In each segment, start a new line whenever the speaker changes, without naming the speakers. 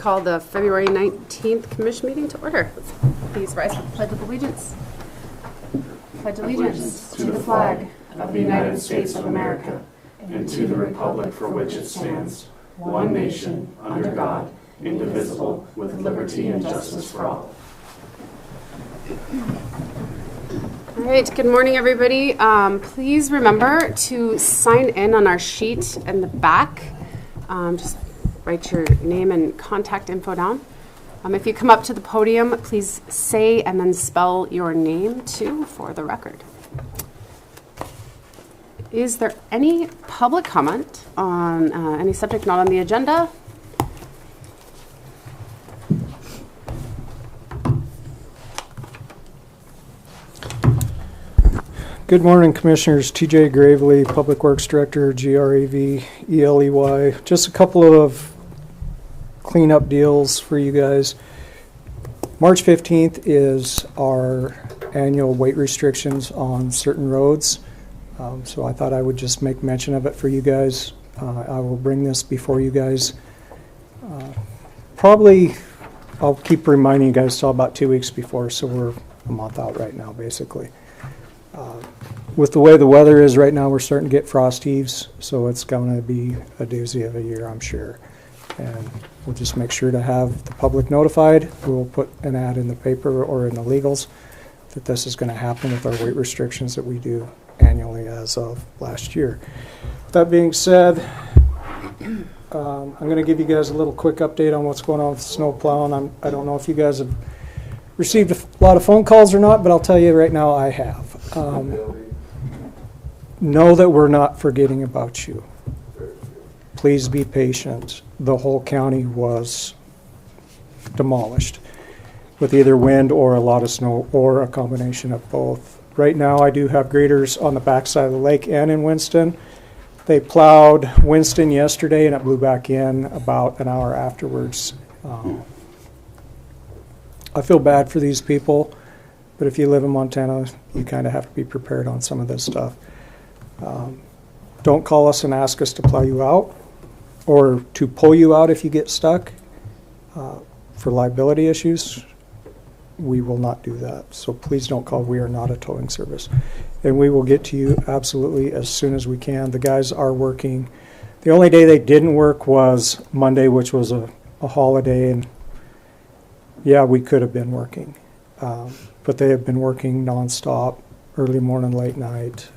call the February 19th Commission meeting to order. Please rise for the Pledge of Allegiance. Pledge allegiance to the flag of the United States of America and to the republic for which it stands, one nation, under God, indivisible, with liberty and justice for all. All right, good morning, everybody. Please remember to sign in on our sheet in the back. Just write your name and contact info down. If you come up to the podium, please say and then spell your name too for the record. Is there any public comment on any subject not on the agenda?
Good morning, Commissioners. TJ Gravely, Public Works Director, GRAV, ELEY. Just a couple of cleanup deals for you guys. March 15th is our annual weight restrictions on certain roads. So I thought I would just make mention of it for you guys. I will bring this before you guys. Probably, I'll keep reminding you guys till about 2 weeks before, so we're a month out right now, basically. With the way the weather is right now, we're starting to get frost heaves, so it's going to be a doozy of a year, I'm sure. And we'll just make sure to have the public notified. We'll put an ad in the paper or in the legals that this is going to happen with our weight restrictions that we do annually as of last year. That being said, I'm going to give you guys a little quick update on what's going on with snow plowing. I don't know if you guys have received a lot of phone calls or not, but I'll tell you right now I have. Know that we're not forgetting about you. Please be patient. The whole county was demolished with either wind or a lot of snow or a combination of both. Right now I do have graders on the backside of the lake and in Winston. They plowed Winston yesterday and it blew back in about an hour afterwards. I feel bad for these people, but if you live in Montana, you kind of have to be prepared on some of this stuff. Don't call us and ask us to plow you out or to pull you out if you get stuck. For liability issues, we will not do that. So please don't call. We are not a towing service. And we will get to you absolutely as soon as we can. The guys are working. The only day they didn't work was Monday, which was a holiday. And yeah, we could have been working. But they have been working nonstop, early morning, late night,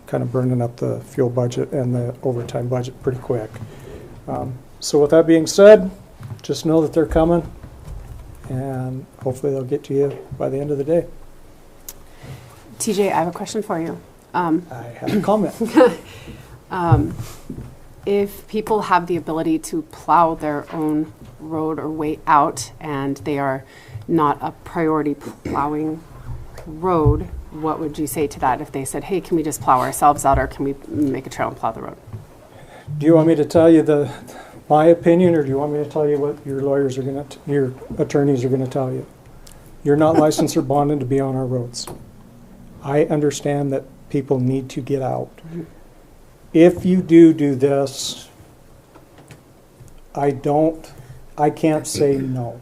kind of burning up the fuel budget and the overtime budget pretty quick. So with that being said, just know that they're coming, and hopefully they'll get to you by the end of the day.
TJ, I have a question for you.
I have a comment.
If people have the ability to plow their own road or way out and they are not a priority plowing road, what would you say to that if they said, hey, can we just plow ourselves out or can we make a trail and plow the road?
Do you want me to tell you my opinion, or do you want me to tell you what your lawyers are going to, your attorneys are going to tell you? You're not licensed or bonded to be on our roads. I understand that people need to get out. Mm-hmm. If you do this, I can't say no.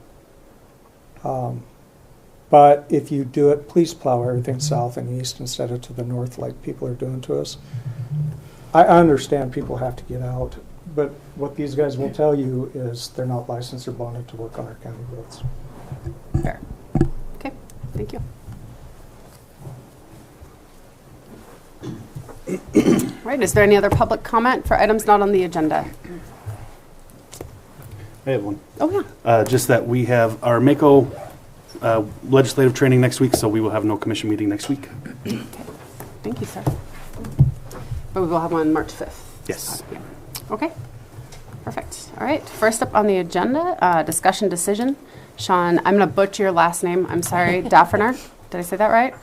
But if you do it, please plow everything south and east instead of to the north like people are doing to us. I understand people have to get out, but what these guys will tell you is they're not licensed or bonded to work on our county roads.
Fair. Okay, thank you. All right, is there any other public comment for items not on the agenda?
I have one.
Oh, yeah.
Just that we have our MACO legislative training next week, so we will have no commission meeting next week.
Okay. Thank you, sir. But we will have one March 5th.
Yes.
Yeah. Okay. Perfect. All right. First up on the agenda, discussion decision. Sean, I'm going to butcher your last name. I'm sorry. Daffner. Did I say that right?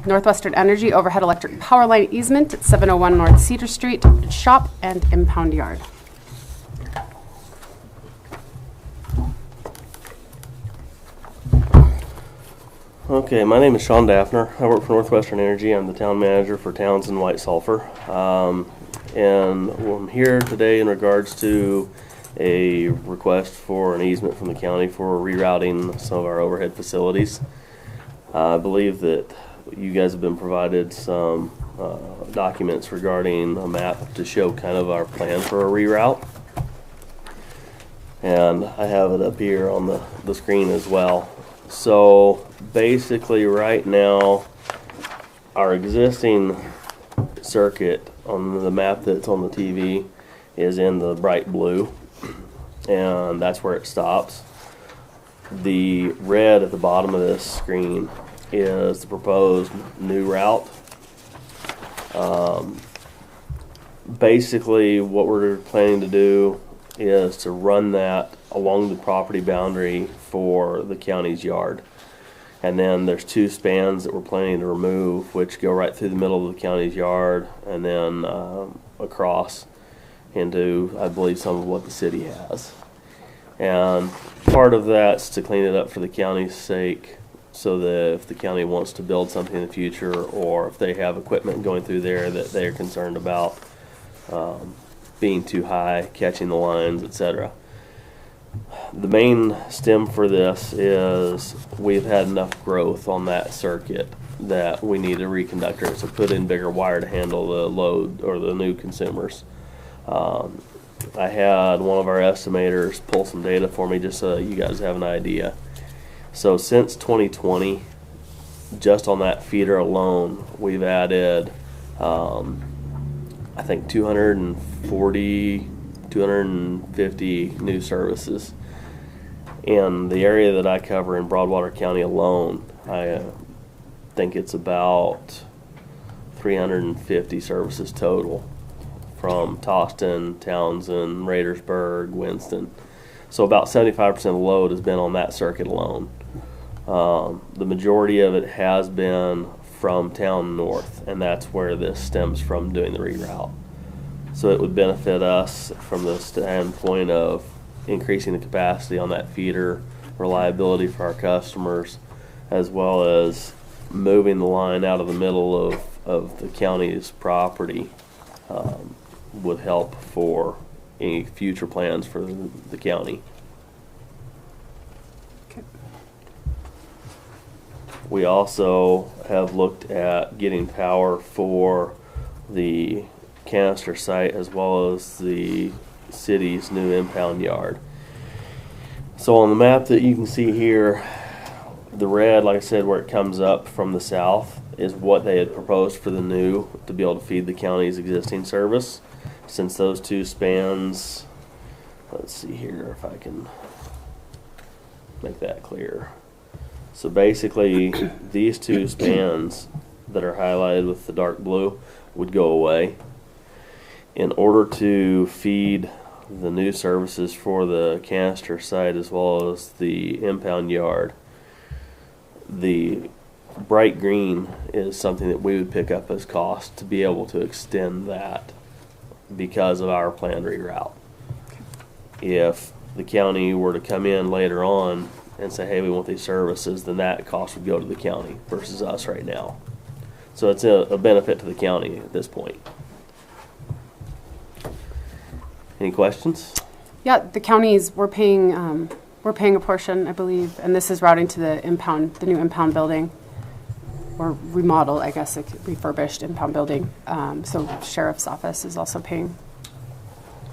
Northwestern Energy overhead electric power line easement at 701 North Cedar Street, shop and impound yard.
Okay, my name is Sean Daffner. I work for Northwestern Energy. I'm the town manager for Townsend White Sulphur. And I'm here today in regards to a request for an easement from the county for rerouting some of our overhead facilities. I believe that you guys have been provided some documents regarding a map to show kind of our plan for a reroute. And I have it up here on the screen as well. So basically right now, our existing circuit on the map that's on the TV is in the bright blue, and that's where it stops. The red at the bottom of this screen is the proposed new route. Basically what we're planning to do is to run that along the property boundary for the county's yard. And then there's 2 spans that we're planning to remove, which go right through the middle of the county's yard and then across into, I believe, some of what the city has. And part of that's to clean it up for the county's sake, so that if the county wants to build something in the future, or if they have equipment going through there that they're concerned about being too high, catching the lines, etc. The main stem for this is we've had enough growth on that circuit that we need a reconductor, so put in bigger wire to handle the load or the new consumers. I had one of our estimators pull some data for me just so you guys have an idea. So since 2020, just on that feeder alone, we've added I think 240, 250 new services. In the area that I cover in Broadwater County alone, I think it's about 350 services total from Toston, Townsend, Raidersburg, Winston. So about 75% of the load has been on that circuit alone. The majority of it has been from town north, and that's where this stems from, doing the reroute. So it would benefit us from the standpoint of increasing the capacity on that feeder, reliability for our customers, as well as moving the line out of the middle of the county's property would help for any future plans for the county.
Okay.
We also have looked at getting power for the canister site as well as the city's new impound yard. So on the map that you can see here, the red, like I said, where it comes up from the south, is what they had proposed for the new to be able to feed the county's existing service. Since those 2 spans, let's see here if I can make that clear. So basically, these 2 spans that are highlighted with the dark blue would go away. In order to feed the new services for the canister site as well as the impound yard, the bright green is something that we would pick up as cost to be able to extend that because of our planned reroute. If the county were to come in later on and say, hey, we want these services, then that cost would go to the county versus us right now. So it's a benefit to the county at this point. Any questions?
Yeah, the counties, we're paying a portion, I believe, and this is routing to the new impound building, or remodel, I guess, like refurbished impound building. So sheriff's office is also paying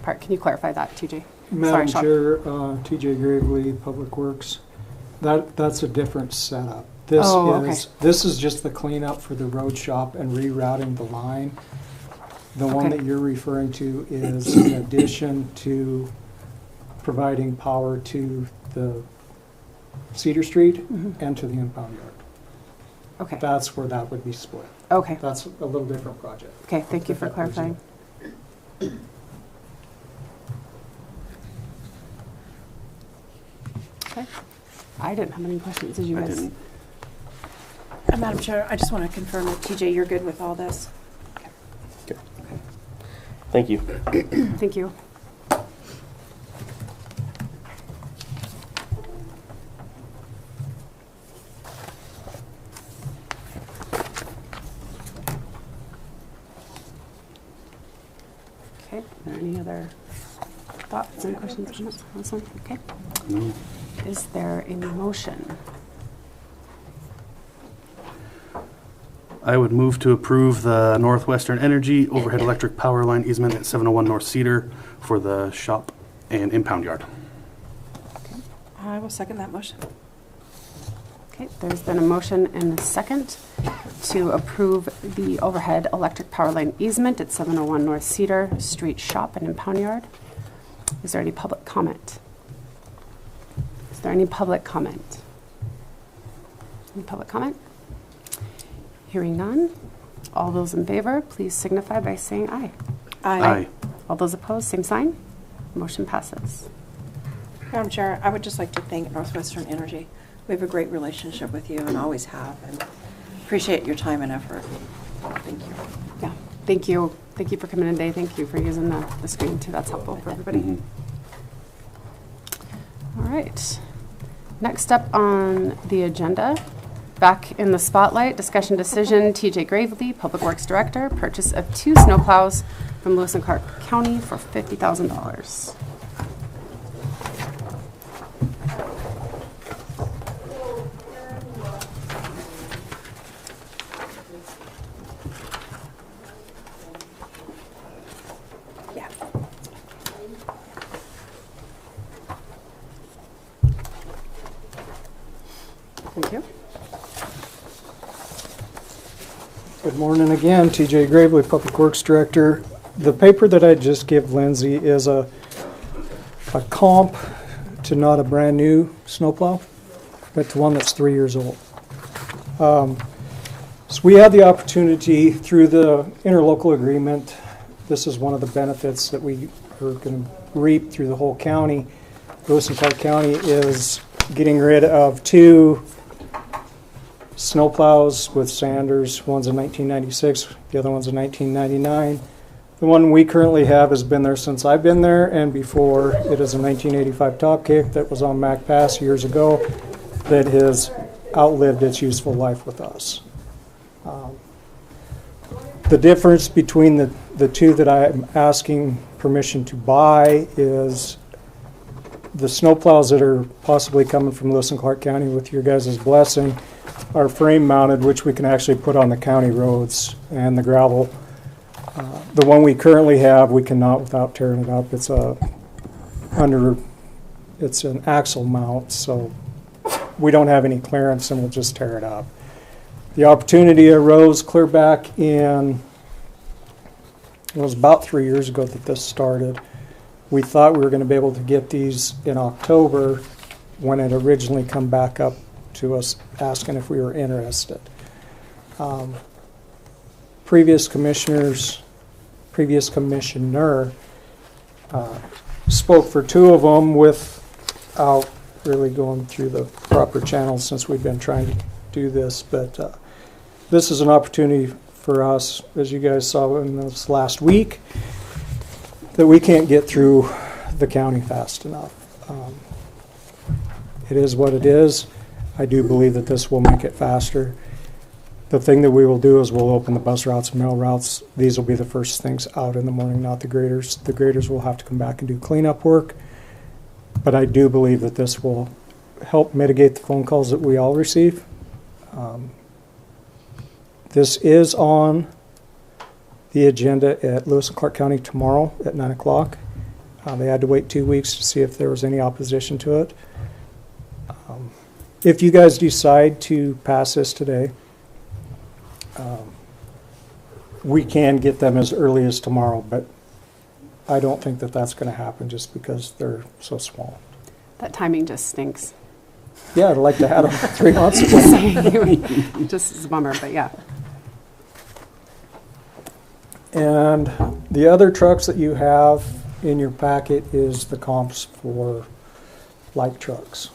part. Can you clarify that, TJ?
Madam
Sorry,
Chair, TJ Gravely, Public Works. That's a different setup. This is just the cleanup for the road shop and rerouting the line. The one
Okay.
that you're referring to is in addition to providing power to the Cedar Street and to the impound yard.
Okay.
That's where that would be split.
Okay.
That's a little different project.
Okay. Thank you for
If that was
clarifying. Okay. I didn't have any questions. Did you
I
guys?
didn't.
Madam Chair, I just want to confirm that TJ, you're good with all this.
Thank you.
Thank you. Okay. Are there any other thoughts, any questions, comments on this one? Okay.
No.
Is there a motion?
I would move to approve the Northwestern Energy overhead electric power line easement at 701 North Cedar for the shop and impound yard.
I will second that motion.
Okay, there's been a motion and a second to approve the overhead electric power line easement at 701 North Cedar Street shop and impound yard. Is there any public comment? Is there any public comment? Any public comment? Hearing none. All those in favor, please signify by saying aye.
Aye.
All those opposed, same sign. Motion passes.
Madam Chair, I would just like to thank Northwestern Energy. We have a great relationship with you and always have, and appreciate your time and effort. Thank you.
Yeah, thank you. Thank you for coming in today. Thank you for using the screen too. That's helpful for everybody.
Mhm.
All right. Next up on the agenda, back in the spotlight, discussion decision, TJ Gravely, Public Works Director, purchase of 2 snowplows from Lewis and Clark County for $50,000.
Yeah.
Thank you.
Good morning again, TJ Gravely, Public Works Director. The paper that I just give Lindsay is a comp to not a brand new snowplow, but to one that's 3 years old. So we had the opportunity through the interlocal agreement. This is one of the benefits that we are going to reap through the whole county. Lewis and Clark County is getting rid of 2 snowplows with Sanders. One's a 1996, the other one's a 1999. The one we currently have has been there since I've been there, and before it is a 1985 top kick that was on Mac Pass years ago that has outlived its useful life with us. The difference between the 2 that I'm asking permission to buy is the snowplows that are possibly coming from Lewis and Clark County with your guys' blessing are frame mounted, which we can actually put on the county roads and the gravel. The one we currently have, we cannot without tearing it up. It's an axle mount, so we don't have any clearance and we'll just tear it up. The opportunity arose clear back in, it was about 3 years ago that this started. We thought we were going to be able to get these in October when it originally come back up to us asking if we were interested. Previous commissioner spoke for 2 of them without really going through the proper channels since we've been trying to do this. But this is an opportunity for us, as you guys saw in this last week, that we can't get through the county fast enough. It is what it is. I do believe that this will make it faster. The thing that we will do is we'll open the bus routes and mail routes. These will be the first things out in the morning, not the graders. The graders will have to come back and do cleanup work. But I do believe that this will help mitigate the phone calls that we all receive. This is on the agenda at Lewis and Clark County tomorrow at 9 o'clock. They had to wait 2 weeks to see if there was any opposition to it. If you guys decide to pass this today, we can get them as early as tomorrow, but I don't think that that's going to happen just because they're so small.
That timing just stinks.
Yeah, I'd like to have them 3 months
Just
ago.
saying. Just is a bummer, but yeah.
And the other trucks that you have in your packet is the comps for light trucks.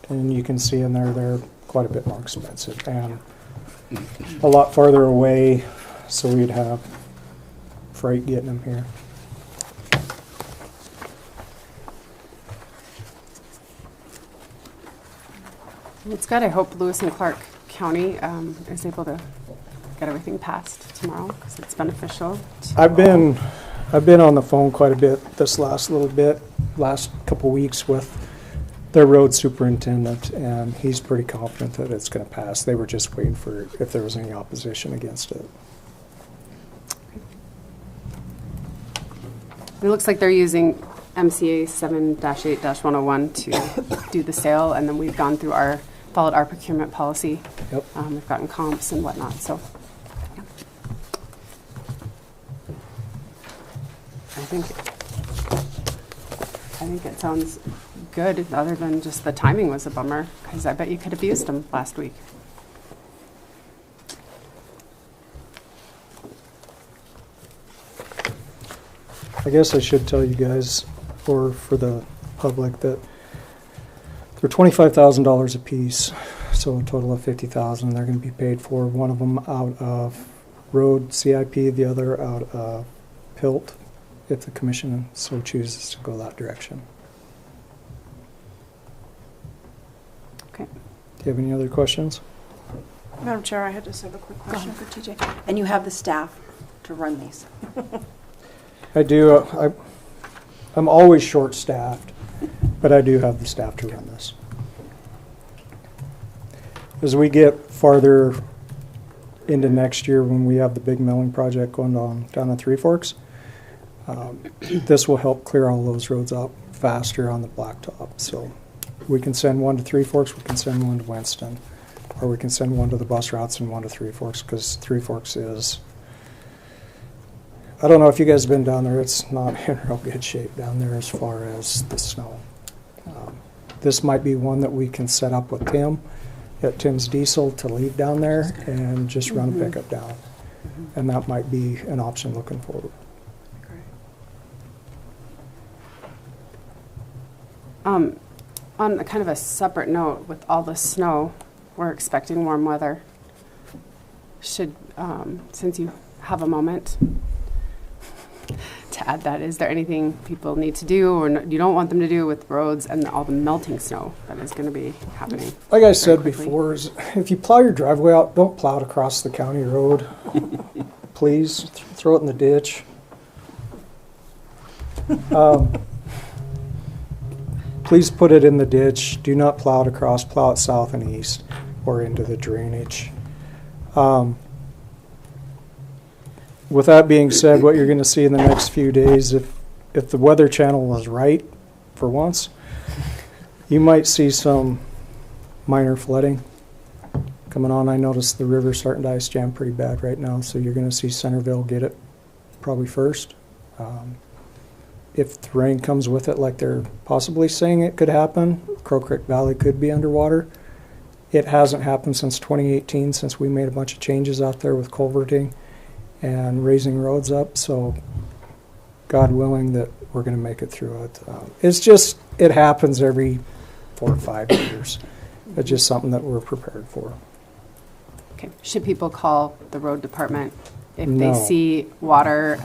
And you can see in there they're quite a bit more expensive and a lot farther away, so we'd have freight getting them here.
It's good. I hope Lewis and Clark County is able to get everything passed tomorrow because it's beneficial.
I've been I've been on the phone quite a bit this last couple weeks with their road superintendent, and he's pretty confident that it's going to pass. They were just waiting for if there was any opposition against it.
It looks like they're using MCA 7-8-101 to do the sale, and then we've followed our procurement policy.
Yep.
We've gotten comps and whatnot, so. Yeah. I think it sounds good, other than just the timing was a bummer, because I bet you could have used them last week.
I guess I should tell you guys, or for the public, that they're $25,000 a piece, so a total of $50,000. They're going to be paid for. One of them out of road CIP, the other out of PILT, if the commission so chooses to go that direction.
Okay.
Do you have any other questions?
Madam Chair, I had just have a quick question for TJ. And you have the staff to run these?
I do. I'm always short-staffed, but I do have the staff to run this. As we get farther into next year, when we have the big milling project going on down at Three Forks, this will help clear all those roads up faster on the blacktop. So we can send one to Three Forks, we can send one to Winston, or we can send one to the bus routes and one to Three Forks, because Three Forks is, I don't know if you guys have been down there, it's not in real good shape down there as far as the snow. This might be one that we can set up with Tim at Tim's Diesel to leave down there and just run a pickup down. And that might be an option looking forward.
On a kind of a separate note, with all the snow, we're expecting warm weather. Should, since you have a moment to add that, is there anything people need to do or you don't want them to do with roads and all the melting snow that is going to be happening?
Like I said
quickly?
before, is if you plow your driveway out, don't plow it across the county road. Please, throw it in the ditch. Please put it in the ditch. Do not plow it across. Plow it south and east or into the drainage. With that being said, what you're going to see in the next few days, if the Weather Channel is right for once, you might see some minor flooding coming on. I noticed the river's starting to ice jam pretty bad right now, so you're going to see Centerville get it probably first. If the rain comes with it, like they're possibly saying it could happen, Crow Creek Valley could be underwater. It hasn't happened since 2018, since we made a bunch of changes out there with culverting and raising roads up. So God willing that we're going to make it through it. It's just, it happens every 4 or 5 years. It's just something that we're prepared for.
Okay. Should people call the road department if
No.
they see water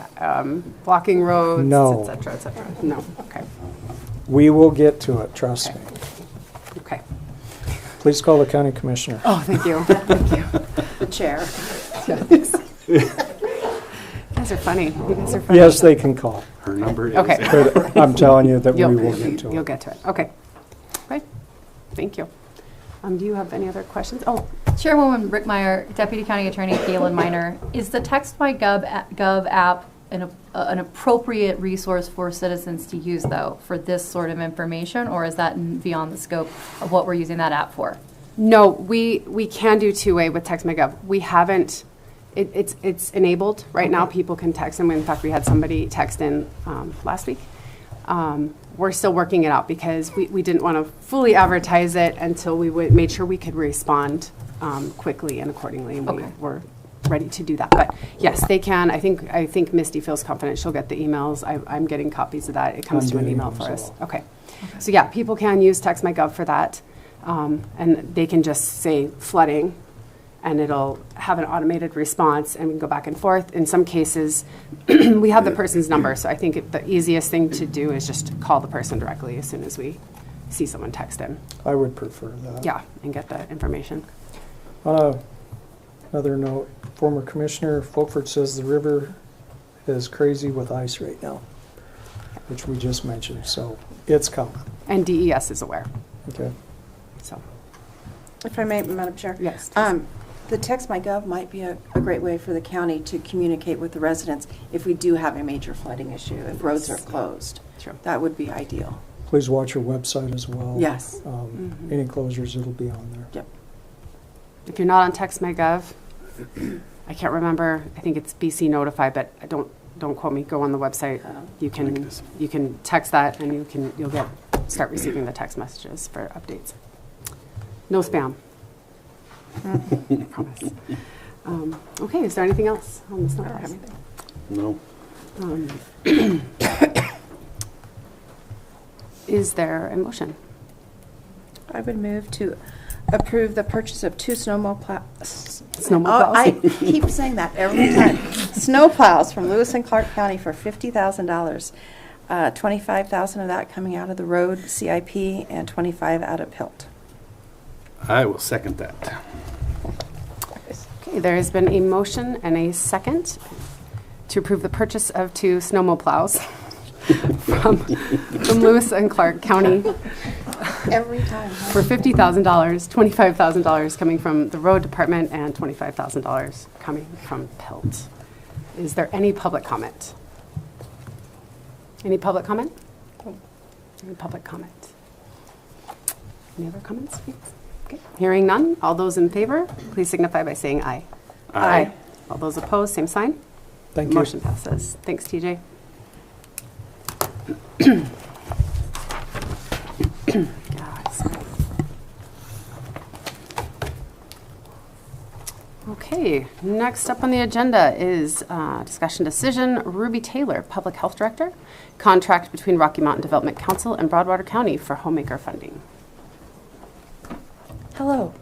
blocking roads,
No.
et cetera, et cetera? No. Okay.
We will get to it, trust me.
Okay.
Please call the county commissioner.
Oh, thank you. Thank you.
The chair.
You guys are funny. You guys are funny.
Yes, they can call.
Her number is.
Okay.
But I'm telling you that we
You'll
will get to
you'll
it.
get to it. Okay. Okay. Thank you. Do you have any other questions? Oh,
Chairwoman Rickmeyer, Deputy County Attorney Galen Minor, is the Text My Gov app an appropriate resource for citizens to use, though, for this sort of information, or is that beyond the scope of what we're using that app for?
no, we can do two-way with TextMyGov. We haven't, it's enabled. Right now, people can text, and in fact, we had somebody text in last week. We're still working it out because we didn't want to fully advertise it until we made sure we could respond quickly and accordingly. And we
Okay.
were ready to do that. But yes, they can. I think Misty feels confident she'll get the emails. I'm getting copies of that. It comes
I'm
to an
getting
email
them
for
as
us.
well.
Okay. So yeah, people can use TextMyGov for that. And they can just say flooding, and it'll have an automated response, and we can go back and forth. In some cases, we have the person's number, so I think the easiest thing to do is just call the person directly as soon as we see someone text in.
I would prefer that.
Yeah, and get the information.
On another note, former Commissioner Folkford says the river is crazy with ice right now, which we just mentioned, so it's coming,
And DES is aware,
okay?
so,
If I may, Madam Chair.
yes.
The Text My Gov might be a great way for the county to communicate with the residents if we do have a major flooding issue, if roads are closed.
True.
That would be ideal.
Please watch your website as well.
Yes.
Any closures, it'll be on there.
Yep.
If you're not on TextMyGov, I can't remember, I think it's BC Notify, but don't quote me, go on the website. You can text that and you'll start receiving the text messages for updates. No spam. Promise. Okay, is there anything else on the snow pass?
No.
Is there a motion?
I would move to approve the purchase of 2 snowmobile
Snowmobiles?
I keep saying that every time. Snowplows from Lewis and Clark County for $50,000. 25,000 of that coming out of the road CIP and 25 out of PILT.
I will second that.
Okay, there has been a motion and a second to approve the purchase of 2 snowmobiles from Lewis and Clark County
Every time.
for $50,000, $25,000 coming from the road department and $25,000 coming from PILT. Is there any public comment? Any public comment? Any public comment? Any other comments? Okay. Hearing none, all those in favor, please signify by saying aye.
Aye.
All those opposed, same sign.
Thank you.
Motion passes. Thanks, TJ. Guys. Okay, next up on the agenda is discussion decision, Ruby Taylor, Public Health Director, contract between Rocky Mountain Development Council and Broadwater County for homemaker funding.
Hello,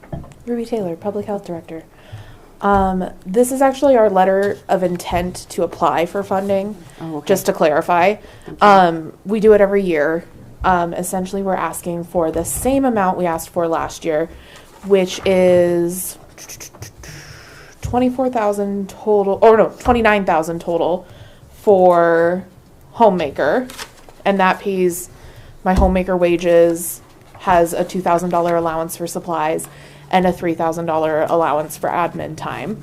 Ruby Taylor, Public Health Director. This is actually our letter of intent to apply for funding,
Oh, okay.
just to clarify. We do it every year. Essentially, we're asking for the same amount we asked for last year, which is 24,000 total, or no, 29,000 total for homemaker, and that pays my homemaker wages, has a $2,000 allowance for supplies, and a $3,000 allowance for admin time,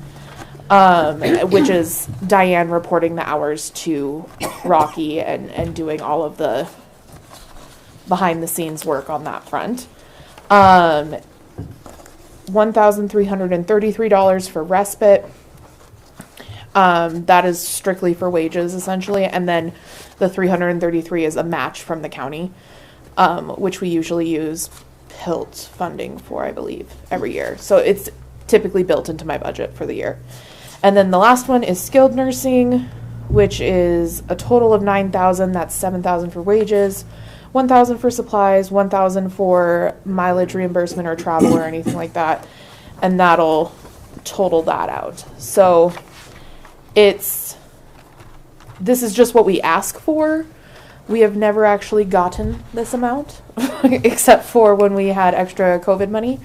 which is Diane reporting the hours to Rocky and doing all of the behind the scenes work on that front. $1,333 for respite. That is strictly for wages essentially, and then the $333 is a match from the county, which we usually use PILT funding for, I believe, every year. So it's typically built into my budget for the year. And then the last one is skilled nursing, which is a total of $9,000. That's $7,000 for wages, $1,000 for supplies, $1,000 for mileage reimbursement or travel or anything like that, and that'll total that out. So this is just what we ask for. We have never actually gotten this amount, except for when we had extra COVID money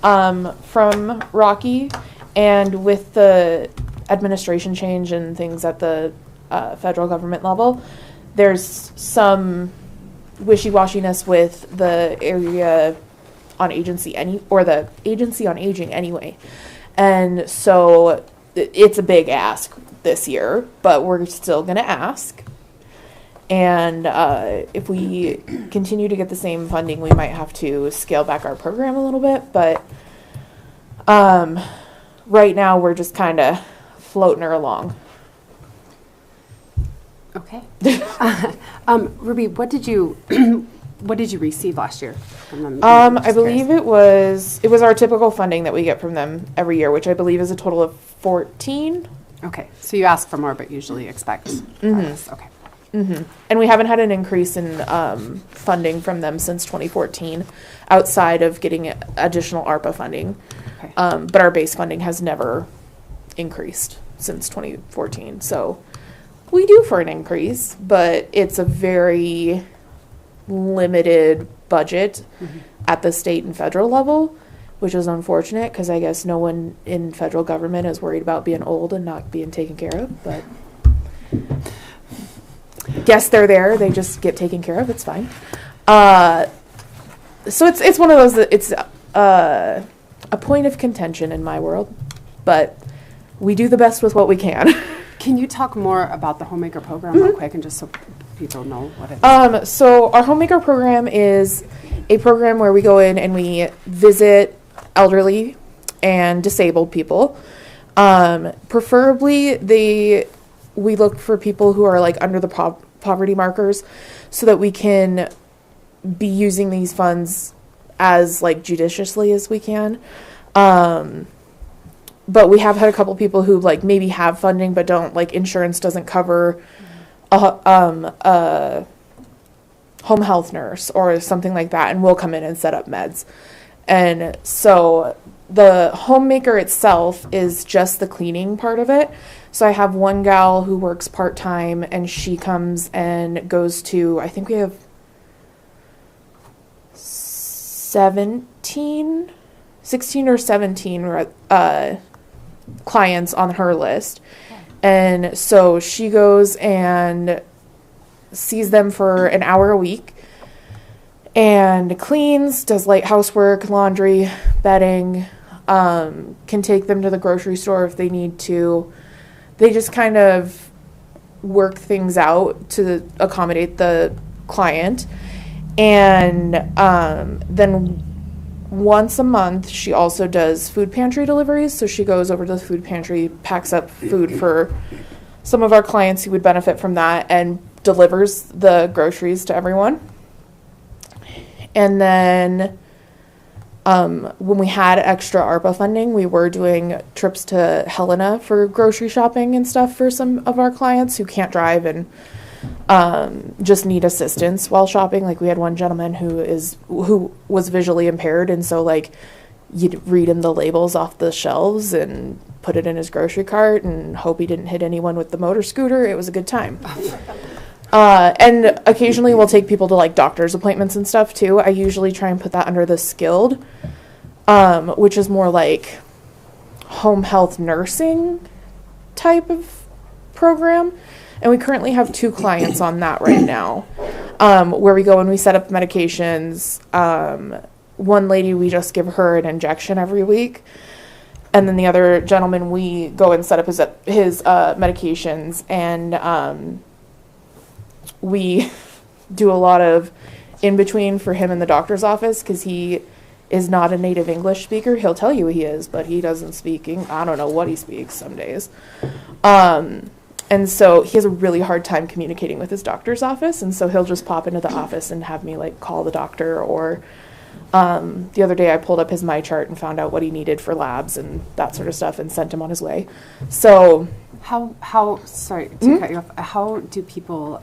from Rocky, and with the administration change and things at the federal government level, there's some wishy-washiness with the area on agency the agency on aging anyway, and so it's a big ask this year, but we're still going to ask. And if we continue to get the same funding, we might have to scale back our program a little bit, but right now we're just kind of floating her along.
Okay. Ruby, what did you receive last year from them?
I believe it was our typical funding that we get from them every year, which I believe is a total of 14.
Okay, so you ask for more, but usually expect less. Okay.
Mm-hmm. And we haven't had an increase in funding from them since 2014, outside of getting additional ARPA funding.
Okay.
But our base funding has never increased since 2014. So we do for an increase, but it's a very limited budget at the state and federal level, which is unfortunate because I guess no one in federal government is worried about being old and not being taken care of. But Yes, they're there. They just get taken care of. It's fine. So it's one of those that it's a point of contention in my world, but we do the best with what we can.
Can you talk more about the Homemaker program real quick and just so people know what it is?
So our Homemaker program is a program where we go in and we visit elderly and disabled people. Preferably we look for people who are like under the poverty markers so that we can be using these funds as like judiciously as we can. But we have had a couple people who like maybe have funding but don't, like insurance doesn't cover a home health nurse or something like that, and we'll come in and set up meds. And so the Homemaker itself is just the cleaning part of it. So I have one gal who works part-time, and she comes and goes to, I think we have 16 or 17 clients on her list. And so she goes and sees them for an hour a week and cleans, does light housework, laundry, bedding, can take them to the grocery store if they need to. They just kind of work things out to accommodate the client. And then once a month, she also does food pantry deliveries. So she goes over to the food pantry, packs up food for some of our clients who would benefit from that, and delivers the groceries to everyone. And then when we had extra ARPA funding, we were doing trips to Helena for grocery shopping and stuff for some of our clients who can't drive and just need assistance while shopping. Like we had one gentleman who was visually impaired, and so like you'd read him the labels off the shelves and put it in his grocery cart and hope he didn't hit anyone with the motor scooter. It was a good time. And occasionally we'll take people to like doctor's appointments and stuff too. I usually try and put that under the skilled, which is more like home health nursing type of program. And we currently have 2 clients on that right now, where we go and we set up medications. One lady, we just give her an injection every week. And then the other gentleman, we go and set up his medications. And we do a lot of in-between for him in the doctor's office because he is not a native English speaker. He'll tell you he is, but he doesn't speak. I don't know what he speaks some days. And so he has a really hard time communicating with his doctor's office. And so he'll just pop into the office and have me like call the doctor. Or the other day I pulled up his MyChart and found out what he needed for labs and that sort of stuff and sent him on his way. So
Sorry to cut you off. How do people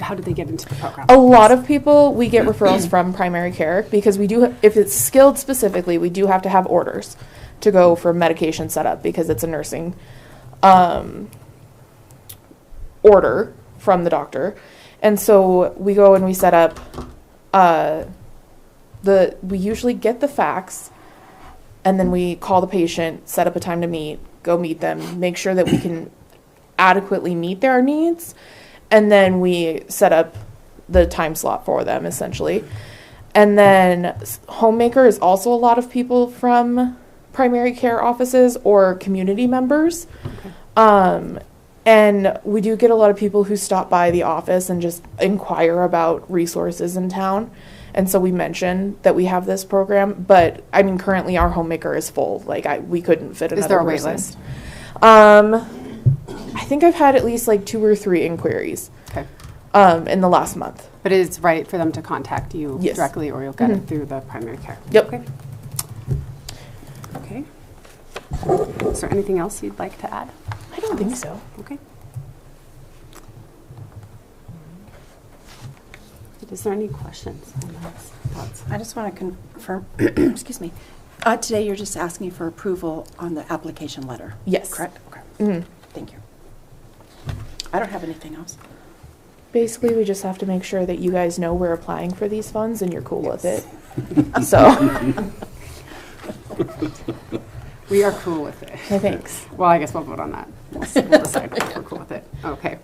how do they get into the program?
a lot of people, we get referrals from primary care because we do, if it's skilled specifically, we do have to have orders to go for medication setup because it's a nursing order from the doctor. And so we go and we set up we usually get the fax, and then we call the patient, set up a time to meet, go meet them, make sure that we can adequately meet their needs, and then we set up the time slot for them essentially. And then Homemaker is also a lot of people from primary care offices or community members. Okay. And we do get a lot of people who stop by the office and just inquire about resources in town. And so we mention that we have this program, but I mean, currently our Homemaker is full. Like we couldn't fit another person. Is there a wait list? I think I've had at least like 2 or 3 inquiries.
Okay.
In the last month.
But it's right for them to contact you
Yes.
directly, or you'll get it through the primary care.
Yep.
Okay. Okay. Is there anything else you'd like to add?
I don't think so.
Okay. Is there any questions on those thoughts?
I just want to confirm, excuse me. Today you're just asking for approval on the application letter.
Yes.
Correct? Okay.
Mm-hmm.
Thank you. I don't have anything else.
Basically, we just have to make sure that you guys know we're applying for these funds and you're cool with it. So.
We are cool with it.
Okay, thanks.
Well, I guess we'll vote on that. We'll decide if we're cool with it. Okay.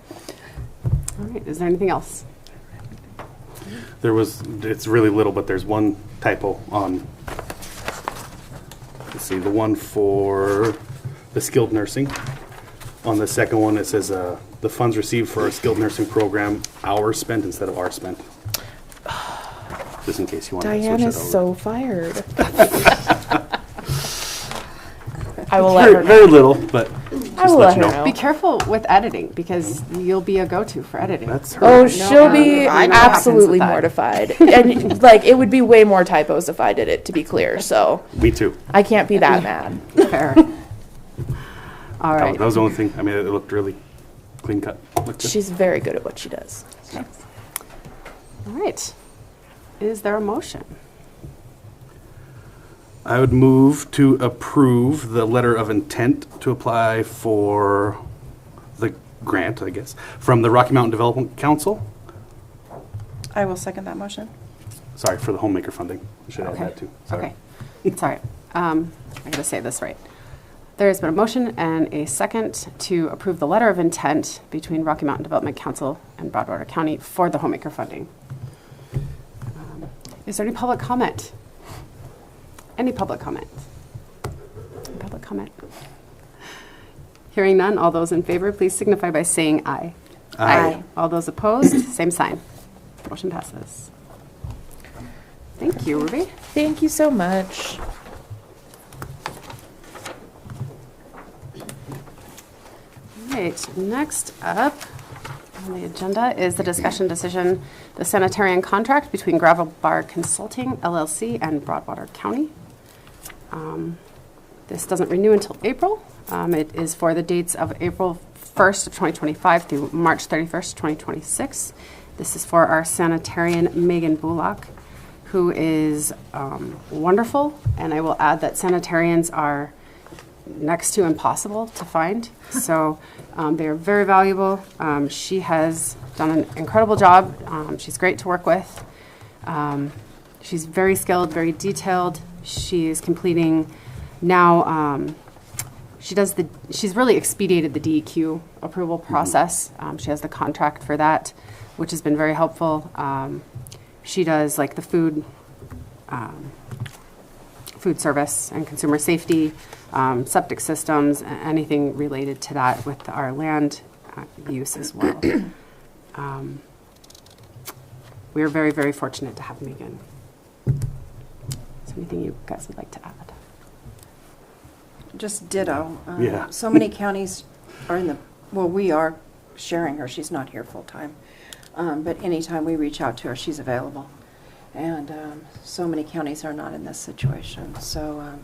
All right, is there anything else?
It's really little, but there's one typo on, let's see, the one for the skilled nursing. On the second one, it says the funds received for a skilled nursing program, hours spent instead of hours spent. Just in case you want to
Diane
switch
is
it over.
so fired. I will let her know.
Very little, but
I
just
will
let
let
you
her
know.
know.
Be careful with editing because you'll be a go-to for editing.
That's her.
Oh, she'll be
I know what happens
absolutely
with that.
mortified. And like, it would be way more typos if I did it, to be clear. So
Me too.
I can't be that mad.
Fair. All
That
right.
was the only thing. I mean, it looked really clean cut. Looked good.
She's very good at what she does.
All right. Is there a motion?
I would move to approve the letter of intent to apply for the grant, I guess, from the Rocky Mountain Development Council.
I will second that motion.
Sorry, for the homemaker funding. I should add
Okay.
that too. Sorry.
Okay. It's all right. I gotta say this right. There has been a motion and a second to approve the letter of intent between Rocky Mountain Development Council and Broadwater County for the homemaker funding. Is there any public comment? Any public comment? Any public comment? Hearing none, all those in favor, please signify by saying aye.
Aye.
All those opposed, same sign. Motion passes. Thank you, Ruby.
Thank you so much.
All right, next up on the agenda is the discussion decision, the sanitarian contract between Gravel Bar Consulting LLC and Broadwater County. This doesn't renew until April. It is for the dates of April 1st of 2025 through March 31st, 2026. This is for our sanitarian, Megan Bullock, who is wonderful. And I will add that sanitarians are next to impossible to find. So they're very valuable. She has done an incredible job. She's great to work with. She's very skilled, very detailed. She is completing now, she's really expedited the DEQ approval process. She has the contract for that, which has been very helpful. She does like the food service and consumer safety, septic systems, anything related to that with our land use as well. We are very, very fortunate to have Megan. Is there anything you guys would like to add?
Just ditto.
Yeah.
So many counties are in the, well, we are sharing her. She's not here full-time. But anytime we reach out to her, she's available. And so many counties are not in this situation. So,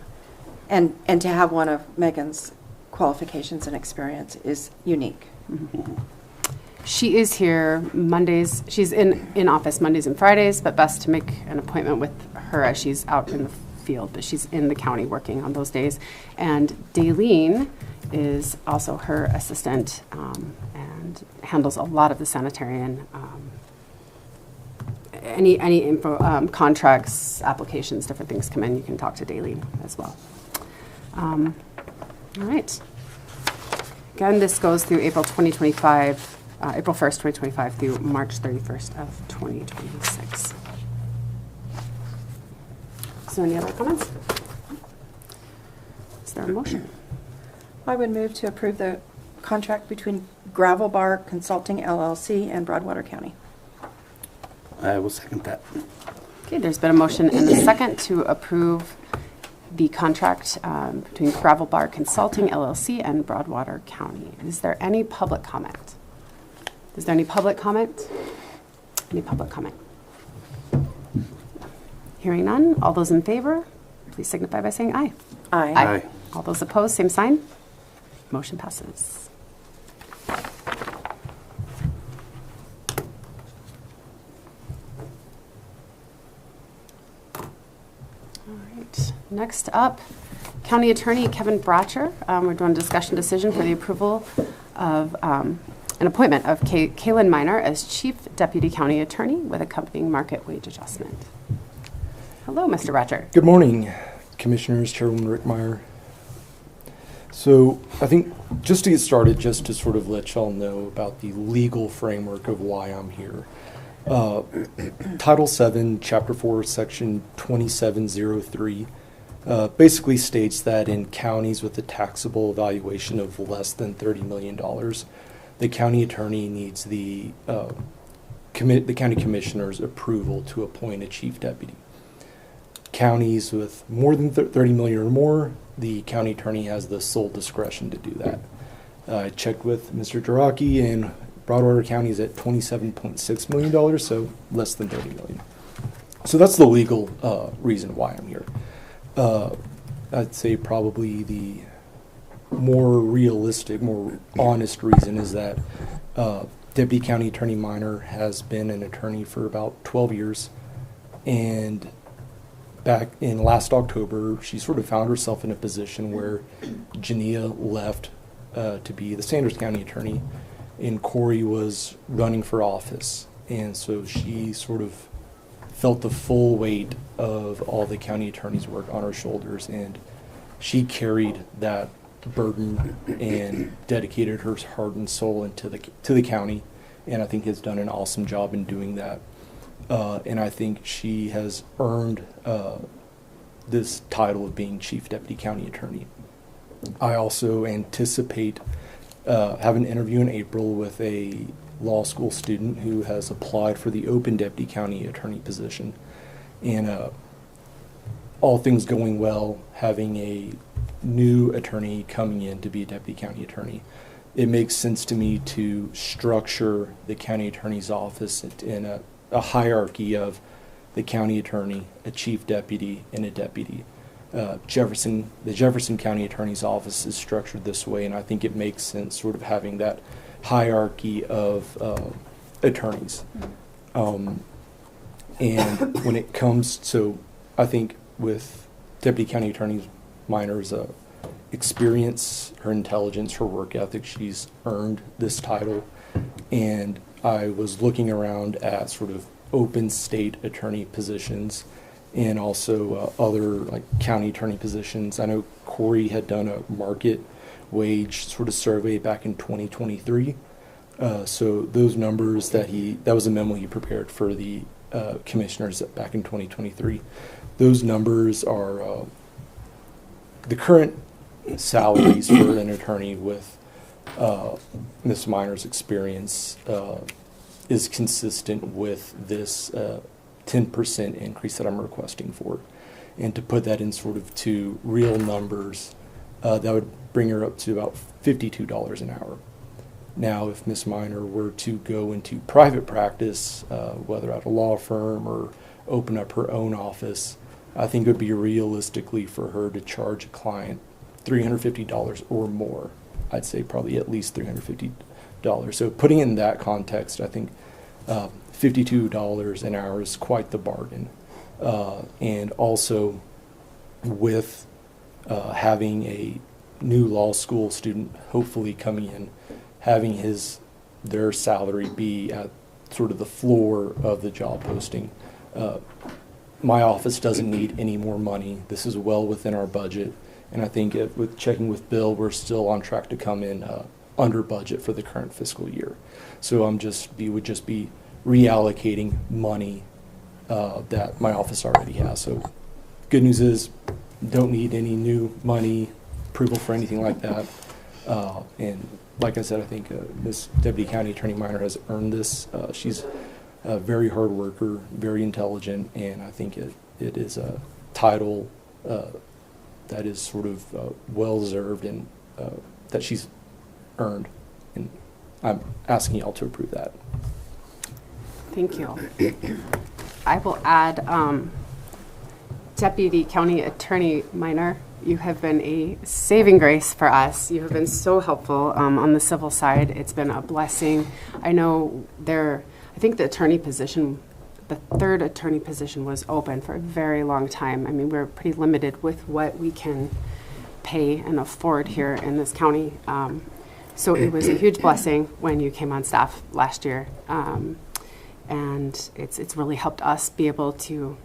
and to have one of Megan's qualifications and experience is unique.
She is here Mondays. She's in office Mondays and Fridays, but best to make an appointment with her as she's out in the field, but she's in the county working on those days. And Daleen is also her assistant and handles a lot of the sanitarian, any info, contracts, applications, different things come in, you can talk to Daleen as well. All right. Again, this goes through April 2025, April 1st, 2025 through March 31st of 2026. Is there any other comments? Is there a motion?
I would move to approve the contract between Gravel Bar Consulting LLC and Broadwater County.
I will second that.
Okay, there's been a motion and a second to approve the contract between Gravel Bar Consulting LLC and Broadwater County. Is there any public comment? Is there any public comment? Any public comment? Hearing none, all those in favor, please signify by saying aye.
Aye.
Aye.
All those opposed, same sign. Motion passes. All right, next up, County Attorney Kevin Bratcher. We're doing a discussion decision for the approval of an appointment of Kaylin Miner as Chief Deputy County Attorney with accompanying market wage adjustment. Hello, Mr. Bratcher.
Good morning, Commissioners, Chairwoman Rickmeyer. So I think just to get started, just to sort of let y'all know about the legal framework of why I'm here. Title VII, Chapter 4, Section 2703 basically states that in counties with a taxable valuation of less than $30 million, the county attorney needs the county commissioner's approval to appoint a chief deputy. Counties with more than 30 million or more, the county attorney has the sole discretion to do that. I checked with Mr. Jaraki, and Broadwater County is at $27.6 million, so less than 30 million. So that's the legal reason why I'm here. I'd say probably the more realistic, more honest reason is that Deputy County Attorney Minor has been an attorney for about 12 years, and back in last October, she sort of found herself in a position where Jania left to be the Sanders County Attorney, and Corey was running for office. And so she sort of felt the full weight of all the county attorney's work on her shoulders, and she carried that burden and dedicated her heart and soul into the county, and I think has done an awesome job in doing that. And I think she has earned this title of being Chief Deputy County Attorney. I also anticipate have an interview in April with a law school student who has applied for the open Deputy County Attorney position. And all things going well, having a new attorney coming in to be a Deputy County Attorney, it makes sense to me to structure the County Attorney's office in a hierarchy of the County Attorney, a Chief Deputy, and a Deputy. The Jefferson County Attorney's office is structured this way, and I think it makes sense sort of having that hierarchy of attorneys. And when it comes to, I think with Deputy County Attorney Minor's experience, her intelligence, her work ethic, she's earned this title. And I was looking around at sort of open state attorney positions and also other like county attorney positions. I know Corey had done a market wage sort of survey back in 2023. So those numbers that was a memo he prepared for the commissioners back in 2023. Those numbers are the current salaries for an attorney with Ms. Minor's experience is consistent with this 10% increase that I'm requesting for. And to put that in sort of to real numbers, that would bring her up to about $52 an hour. Now, if Ms. Minor were to go into private practice, whether at a law firm or open up her own office, I think it would be realistically for her to charge a client $350 or more. I'd say probably at least $350. So putting it in that context, I think $52 an hour is quite the bargain. And also with having a new law school student hopefully coming in, having their salary be at sort of the floor of the job posting. My office doesn't need any more money. This is well within our budget. And I think with checking with Bill, we're still on track to come in under budget for the current fiscal year. So we would just be reallocating money that my office already has. So good news is don't need any new money, approval for anything like that. And like I said, I think Ms. Deputy County Attorney Minor has earned this. She's a very hard worker, very intelligent, and I think it is a title that is sort of well-deserved and that she's earned. And I'm asking y'all to approve that.
Thank you. I will add, Deputy County Attorney Minor, you have been a saving grace for us. You have been so helpful on the civil side. It's been a blessing. I know I think the attorney position, the third attorney position was open for a very long time. I mean, we're pretty limited with what we can pay and afford here in this county. So it was a huge blessing when you came on staff last year. And it's really helped us be able to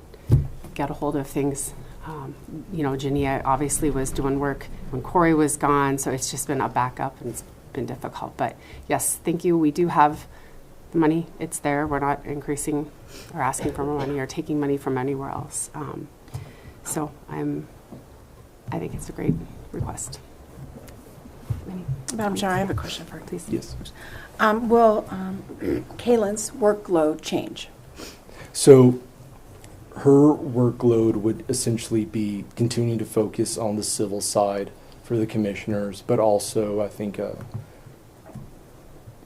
get a hold of things You know, Jania obviously was doing work when Corey was gone, so it's just been a backup and it's been difficult. But yes, thank you. We do have the money. It's there. We're not increasing or asking for more money or taking money from anywhere else. So I think it's a great request.
Madam Chair, I have a question for you.
Please.
Yes.
Will Kaylin's workload change?
So her workload would essentially be continuing to focus on the civil side for the commissioners, but also I think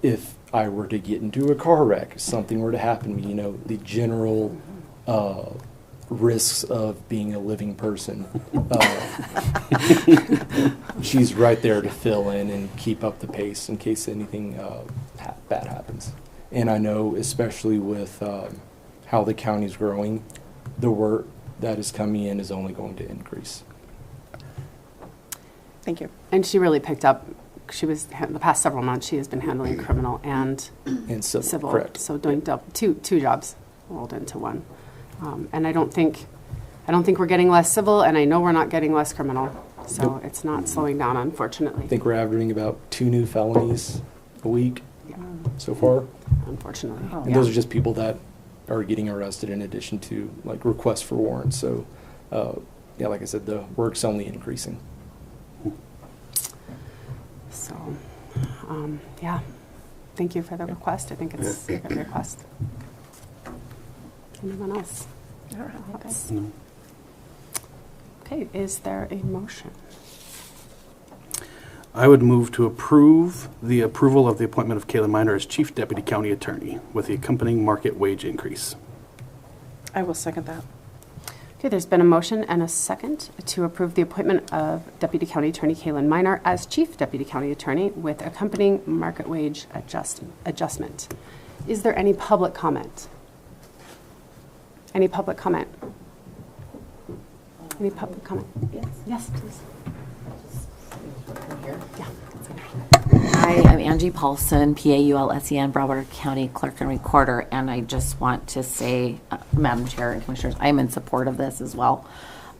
if I were to get into a car wreck, something were to happen to me, you know, the general risks of being a living person. She's right there to fill in and keep up the pace in case anything bad happens. And I know, especially with how the county's growing, the work that is coming in is only going to increase.
Thank you.
And she really picked up. She was the past several months. She has been handling criminal and civil.
Correct.
So doing two jobs rolled into one. And I don't think we're getting less civil, and I know we're not getting less criminal. So
Nope.
It's not slowing down, unfortunately.
I think we're averaging about 2 new felonies a week so far.
Unfortunately.
And those are just people that are getting arrested in addition to like requests for warrants. So yeah, like I said, the work's only increasing.
So, yeah, thank you for the request. I think it's a good request. Anyone else? Thoughts?
No.
Okay, is there a motion?
I would move to approve the approval of the appointment of Kaylin Miner as Chief Deputy County Attorney with the accompanying market wage increase.
I will second that.
Okay, there's been a motion and a second to approve the appointment of Deputy County Attorney Kaylin Miner as Chief Deputy County Attorney with accompanying market wage adjustment. Is there any public comment? Any public comment? Any public comment? Yes. Yes, please. Yeah.
Hi, I'm Angie Paulson, Paulsen, Broward County Clerk and Recorder, and I just want to say, Madam Chair and Commissioners, I am in support of this as well.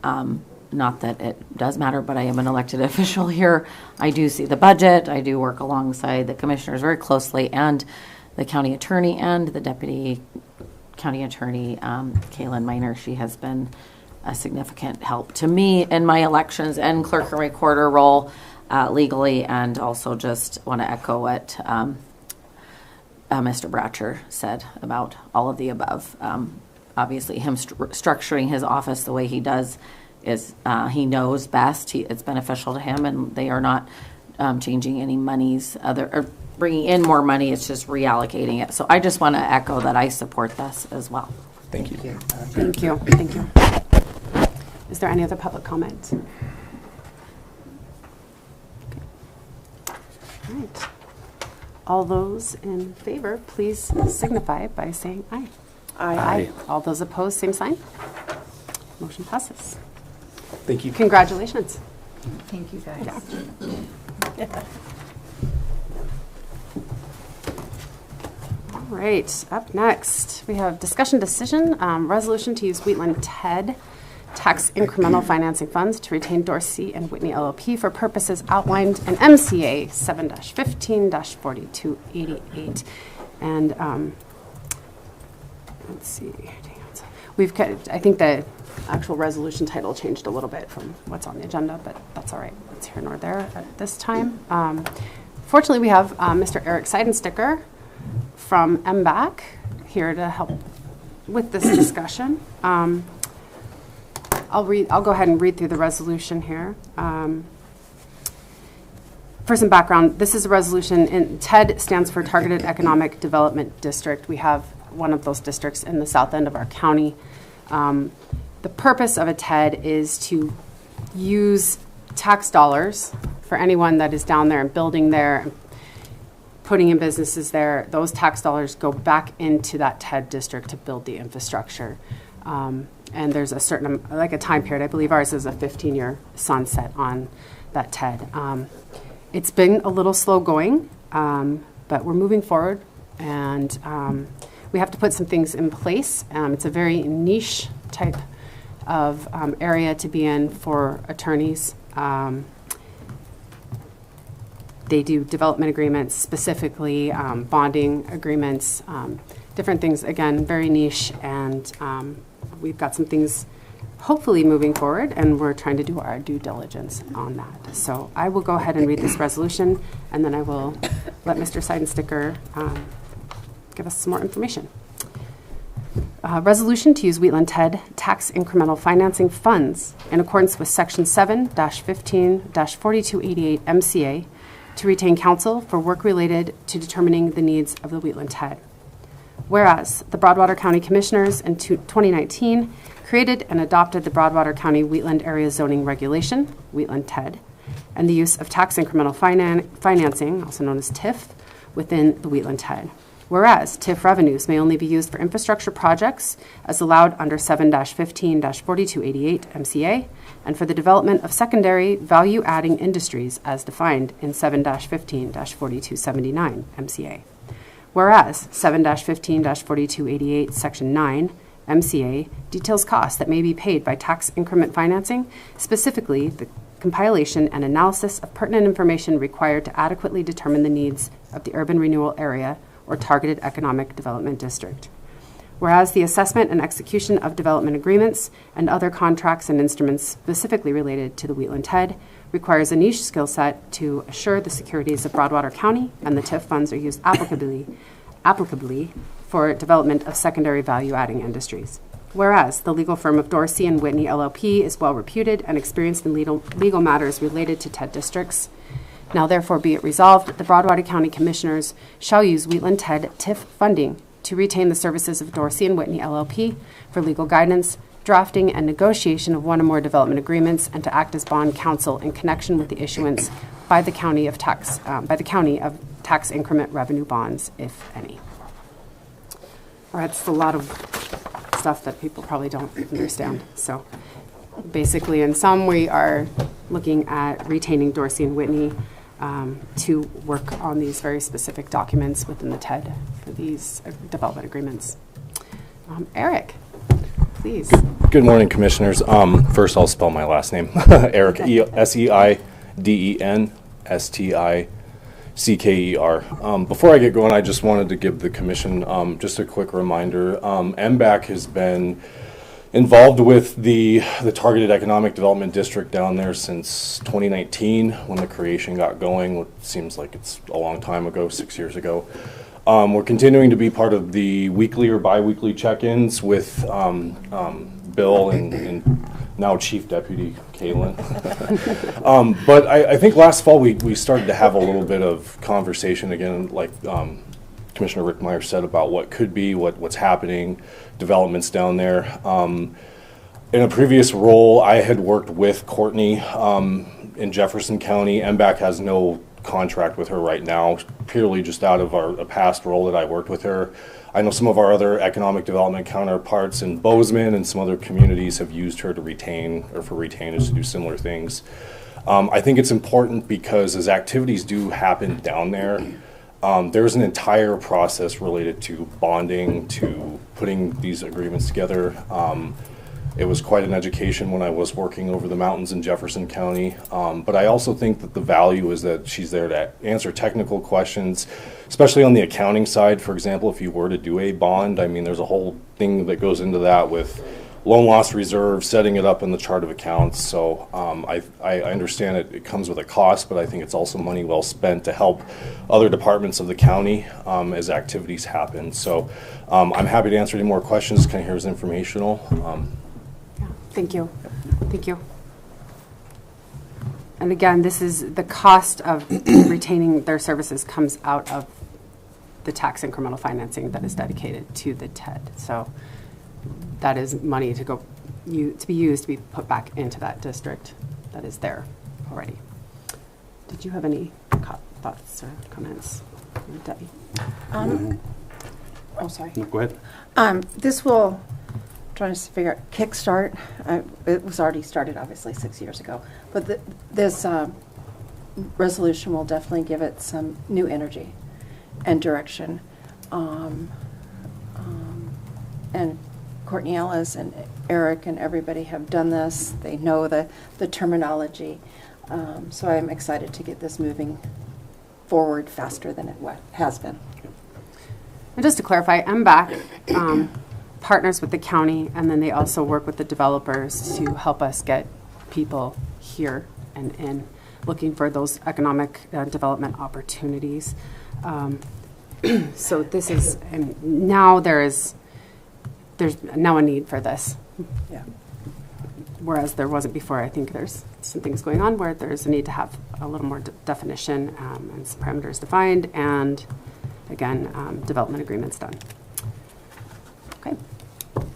Not that it does matter, but I am an elected official here. I do see the budget. I do work alongside the commissioners very closely, and the county attorney and the deputy county attorney, Kaylin Miner. She has been a significant help to me in my elections and clerk and recorder role. Legally, and also just want to echo what Mr. Bratcher said about all of the above. Obviously, him structuring his office the way he does is he knows best. It's beneficial to him, and they are not changing any monies, or bringing in more money. It's just reallocating it. So I just want to echo that I support this as well.
Thank you.
Thank you. Thank you. Is there any other public comment? All right. All those in favor, please signify by saying aye.
Aye.
All those opposed, same sign. Motion passes.
Thank you.
Congratulations.
Thank you, guys.
All right, up next, we have discussion decision, resolution to use Wheatland TED tax incremental financing funds to retain Dorsey and Whitney LLP for purposes outlined in MCA 7-15-4288. And let's see, we've got, I think the actual resolution title changed a little bit from what's on the agenda, but that's all right. It's here nor there at this time. Fortunately, we have Mr. Eric Seidensticker from MBAC here to help with this discussion. I'll go ahead and read through the resolution here. For some background, this is a resolution, and TED stands for Targeted Economic Development District. We have one of those districts in the south end of our county. The purpose of a TED is to use tax dollars for anyone that is down there and building there, putting in businesses there. Those tax dollars go back into that TED district to build the infrastructure. And there's a certain, like a time period, I believe ours is a 15-year sunset on that TED. It's been a little slow going, but we're moving forward, and we have to put some things in place. It's a very niche type of area to be in for attorneys. They do development agreements, specifically bonding agreements, different things, again, very niche, and we've got some things hopefully moving forward, and we're trying to do our due diligence on that. So I will go ahead and read this resolution, and then I will let Mr. Seidensticker give us some more information. Resolution to use Wheatland TED tax incremental financing funds in accordance with Section 7-15-4288 MCA to retain counsel for work related to determining the needs of the Wheatland TED. Whereas the Broadwater County Commissioners in 2019 created and adopted the Broadwater County Wheatland Area Zoning Regulation, Wheatland TED, and the use of tax incremental financing, also known as TIF, within the Wheatland TED. Whereas TIF revenues may only be used for infrastructure projects as allowed under 7-15-4288 MCA, and for the development of secondary value-adding industries as defined in 7-15-4279 MCA. Whereas 7-15-4288 Section 9 MCA details costs that may be paid by tax increment financing, specifically the compilation and analysis of pertinent information required to adequately determine the needs of the urban renewal area or targeted economic development district. Whereas the assessment and execution of development agreements and other contracts and instruments specifically related to the Wheatland TED requires a niche skill set to assure the securities of Broadwater County, and the TIF funds are used applicably for development of secondary value-adding industries. Whereas the legal firm of Dorsey and Whitney LLP is well reputed and experienced in legal matters related to TED districts. Now therefore be it resolved that the Broadwater County Commissioners shall use Wheatland TED TIF funding to retain the services of Dorsey and Whitney LLP for legal guidance, drafting and negotiation of one or more development agreements, and to act as bond counsel in connection with the issuance by the county of tax increment revenue bonds, if any. All right, it's a lot of stuff that people probably don't understand. So basically, in some, we are looking at retaining Dorsey and Whitney to work on these very specific documents within the TED for these development agreements. Eric, please.
Good morning, Commissioners. First, I'll spell my last name. Eric, Seidensticker. Before I get going, I just wanted to give the Commission just a quick reminder. MBAC has been involved with the Targeted Economic Development District down there since 2019 when the creation got going. It seems like it's a long time ago, 6 years ago. We're continuing to be part of the weekly or bi-weekly check-ins with Bill and now Chief Deputy Kaylin. But I think last fall we started to have a little bit of conversation again, like Commissioner Rick Meyer said, about what could be, what's happening, developments down there. In a previous role, I had worked with Courtney in Jefferson County. MBAC has no contract with her right now, purely just out of a past role that I worked with her. I know some of our other economic development counterparts in Bozeman and some other communities have used her to retain, or for retainers to do similar things. I think it's important because as activities do happen down there, there's an entire process related to bonding, to putting these agreements together. It was quite an education when I was working over the mountains in Jefferson County. But I also think that the value is that she's there to answer technical questions, especially on the accounting side. For example, if you were to do a bond, I mean, there's a whole thing that goes into that with loan loss reserve, setting it up in the chart of accounts. So I understand it comes with a cost, but I think it's also money well spent to help other departments of the county as activities happen. So I'm happy to answer any more questions. Kind of here's informational.
Thank you. Thank you. And again, this is the cost of retaining their services comes out of the tax incremental financing that is dedicated to the TED. So that is money to go to be used to be put back into that district that is there already. Did you have any thoughts or comments, Debbie?
Oh, sorry.
No, go ahead.
This will, trying to figure out, kickstart. It was already started, obviously, 6 years ago. But this resolution will definitely give it some new energy and direction. And of Courtney Ellis and Eric and everybody have done this. They know the terminology. So I'm excited to get this moving forward faster than it has been.
And just to clarify, MBAC partners with the county, and then they also work with the developers to help us get people here and in, looking for those economic development opportunities. So this is, and now there's now a need for this.
Yeah.
Whereas there wasn't before. I think there's some things going on where there's a need to have a little more definition and some parameters defined, and again, development agreements done. Okay.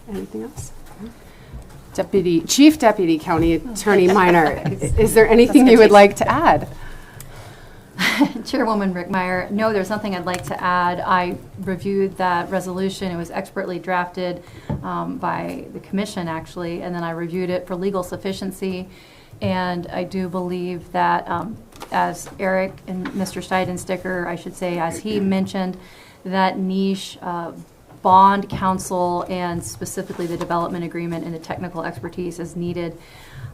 Anything else? Chief Deputy County Attorney Minor, is there anything you would like to add?
Chairwoman Rickmeyer, no, there's nothing I'd like to add. I reviewed that resolution. It was expertly drafted by the commission, actually, and then I reviewed it for legal sufficiency. And I do believe that, as Eric and Mr. Steidensticker, I should say, as he mentioned, that niche bond counsel and specifically the development agreement and the technical expertise is needed.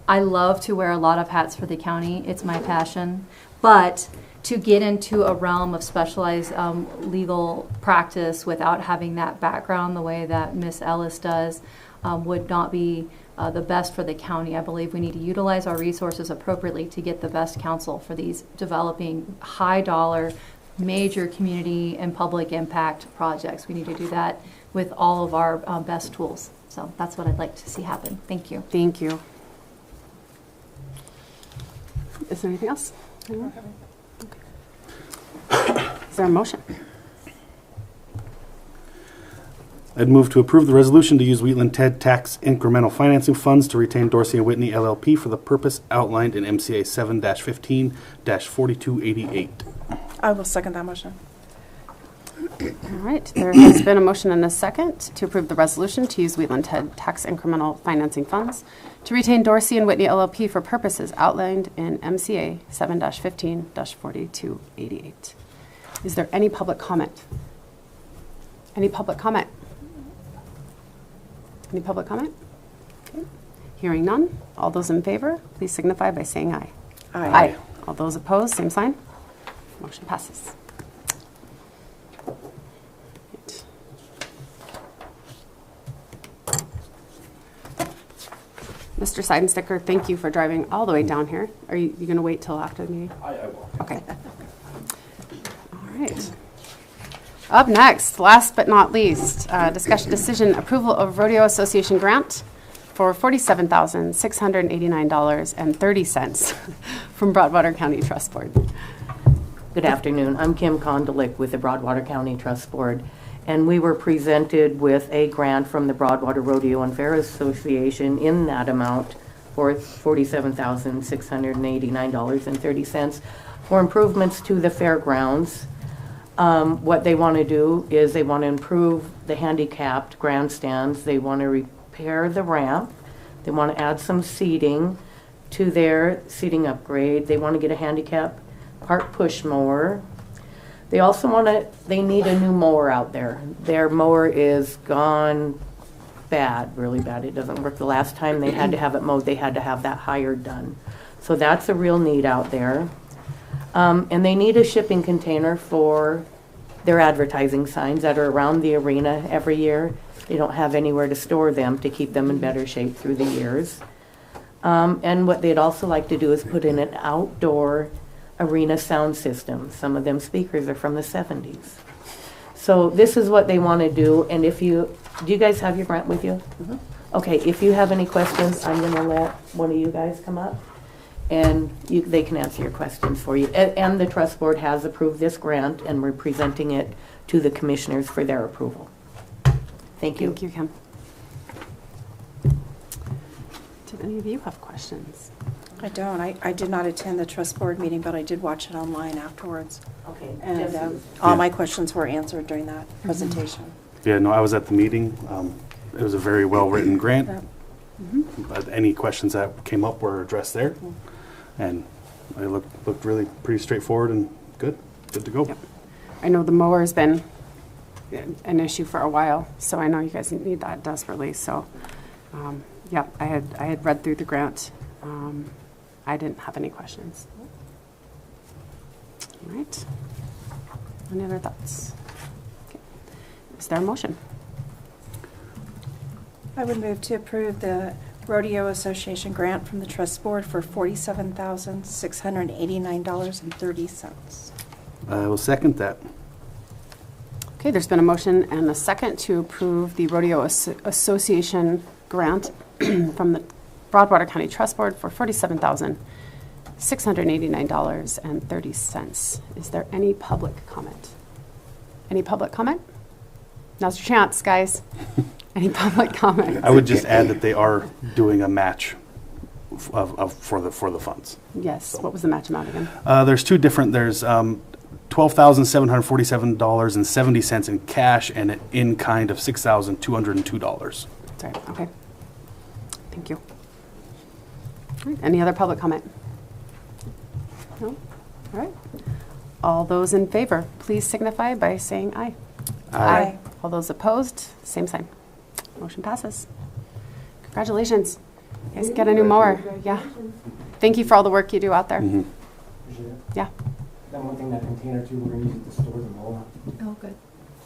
I love to wear a lot of hats for the county. It's my passion. But to get into a realm of specialized legal practice without having that background the way that Ms. Ellis does would not be the best for the county. I believe we need to utilize our resources appropriately to get the best counsel for these developing high dollar, major community and public impact projects. We need to do that with all of our best tools. So that's what I'd like to see happen. Thank you.
Thank you. Is there anything else? Okay. Is there a motion?
I'd move to approve the resolution to use Wheatland TED tax incremental financing funds to retain Dorsey & Whitney LLP for the purpose outlined in MCA 7-15-4288.
I will second that motion.
All right. There has been a motion and a second to approve the resolution to use Wheatland TED tax incremental financing funds to retain Dorsey & Whitney LLP for purposes outlined in MCA 7-15-4288. Is there any public comment? Any public comment? Any public comment? Okay. Hearing none. All those in favor, please signify by saying aye.
Aye.
Aye. All those opposed, same sign. Motion passes. Right. Mr. Seidensticker, thank you for driving all the way down here. Are you going to wait till after the meeting?
I will.
Okay. All right. Up next, last but not least, discussion decision approval of Rodeo Association grant for $47,689.30 from Broadwater County Trust Board.
Good afternoon. I'm Kim Kondelik with the Broadwater County Trust Board, and we were presented with a grant from the Broadwater Rodeo and Fair Association in that amount for $47,689.30 for improvements to the fairgrounds. What they want to do is they want to improve the handicapped grandstands. They want to repair the ramp. They want to add some seating to their seating upgrade. They want to get a handicap park push mower. They also they need a new mower out there. Their mower is gone bad, really bad. It doesn't work. The last time they had to have it mowed, they had to have that hired done. So that's a real need out there. And they need a shipping container for their advertising signs that are around the arena every year. They don't have anywhere to store them to keep them in better shape through the years. And what they'd also like to do is put in an outdoor arena sound system. Some of them speakers are from the 70s. So this is what they want to do. And do you guys have your grant with you? Mm-hmm. Okay, if you have any questions, I'm going to let one of you guys come up. And they can answer your questions for you. And the Trust Board has approved this grant, and we're presenting it to the commissioners for their approval. Thank you.
Thank you, Kim. Did any of you have questions?
I don't. I did not attend the Trust Board meeting, but I did watch it online afterwards.
Okay.
And all my questions were answered during that presentation.
Yeah, no, I was at the meeting. It was a very well-written grant. But any questions that came up were addressed there. And it looked really pretty straightforward and good to go.
Yep. I know the mower has been an issue for a while, so I know you guys need that desperately, so, yeah, I had read through the grant. I didn't have any questions. All right. Any other thoughts? Okay. Is there a motion?
I would move to approve the Rodeo Association grant from the Trust Board for $47,689.30.
I will second that.
Okay, there's been a motion and a second to approve the Rodeo Association grant from the Broadwater County Trust Board for $47,689.30. Is there any public comment? Any public comment? Now's your chance, guys. Any public comment?
I would just add that they are doing a match for the funds.
Yes, what was the match amount again?
There's two different, there's $12,747.70 in cash and an in-kind of $6,202.
That's right, okay. Thank you. All right, any other public comment? No? All right. All those in favor, please signify by saying aye.
Aye.
All those opposed, same sign. Motion passes. Congratulations. You guys get a new mower. Yeah. Thank you for all the work you do out there.
Mhm.
Yeah.
Then one thing, that container too, we're gonna use it to store the mower.
Oh, good.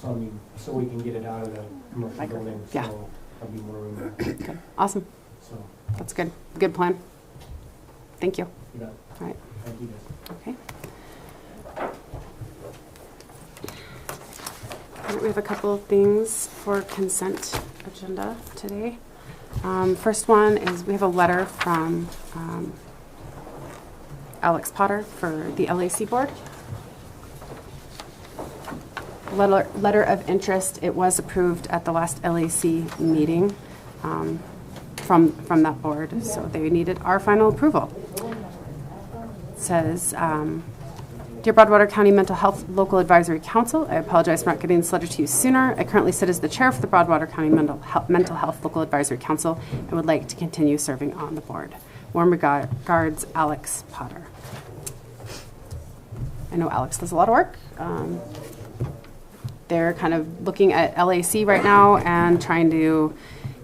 So I mean, so we can get it out of the commercial building, so
Yeah.
there'll be more room there.
Good. Awesome.
So,
That's good. Good plan. Thank you.
you got it.
All right.
Thank you guys.
Okay. All right, we have a couple of things for consent agenda today. First one is we have a letter from Alex Potter for the LAC board. Letter of interest. It was approved at the last LAC meeting from that board, so they needed our final approval. It says, Dear Broadwater County Mental Health Local Advisory Council, I apologize for not getting this letter to you sooner. I currently sit as the chair for the Broadwater County Mental Health Local Advisory Council and would like to continue serving on the board. Warm regards, Alex Potter. I know Alex does a lot of work. They're kind of looking at LAC right now and trying to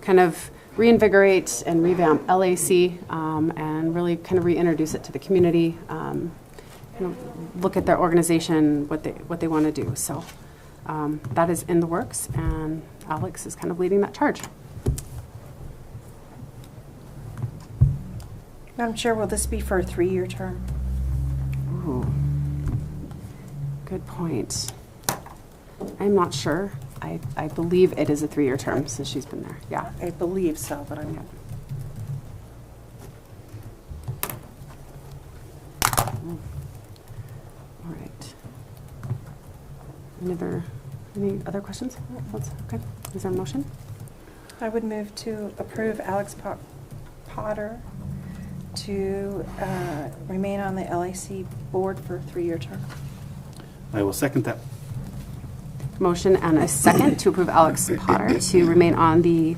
kind of reinvigorate and revamp LAC and really kind of reintroduce it to the community. Look at their organization, what they want to do. So that is in the works, and Alex is kind of leading that charge.
Madam Chair, will this be for a 3-year term?
Ooh, good point. I'm not sure. I believe it is a 3-year term since she's been there. Yeah.
I believe so, but I'm not.
All right. Any other questions? Okay. Is there a motion?
I would move to approve Alex Potter to remain on the LAC board for a 3-year term.
I will second that.
Motion and a second to approve Alex Potter to remain on the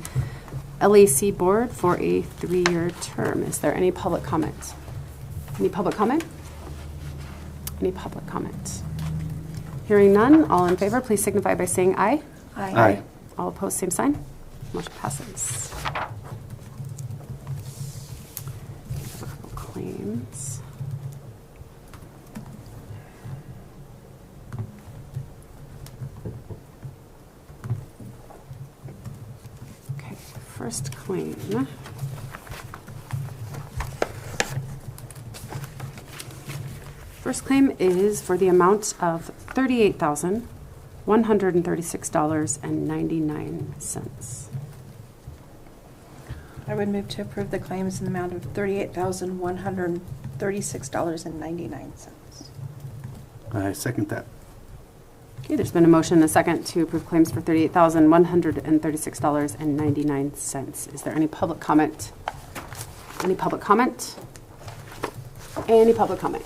LAC board for a 3-year term. Is there any public comment? Any public comment? Any public comment? Hearing none, all in favor, please signify by saying aye.
Aye.
Aye.
All opposed, same sign. Motion passes. A couple claims. Okay, first claim. First claim is for the amount of $38,136.99.
I would move to approve the claims in the amount of $38,136.99.
I second that.
Okay, there's been a motion and a second to approve claims for $38,136.99. Is there any public comment? Any public comment? Any public comment?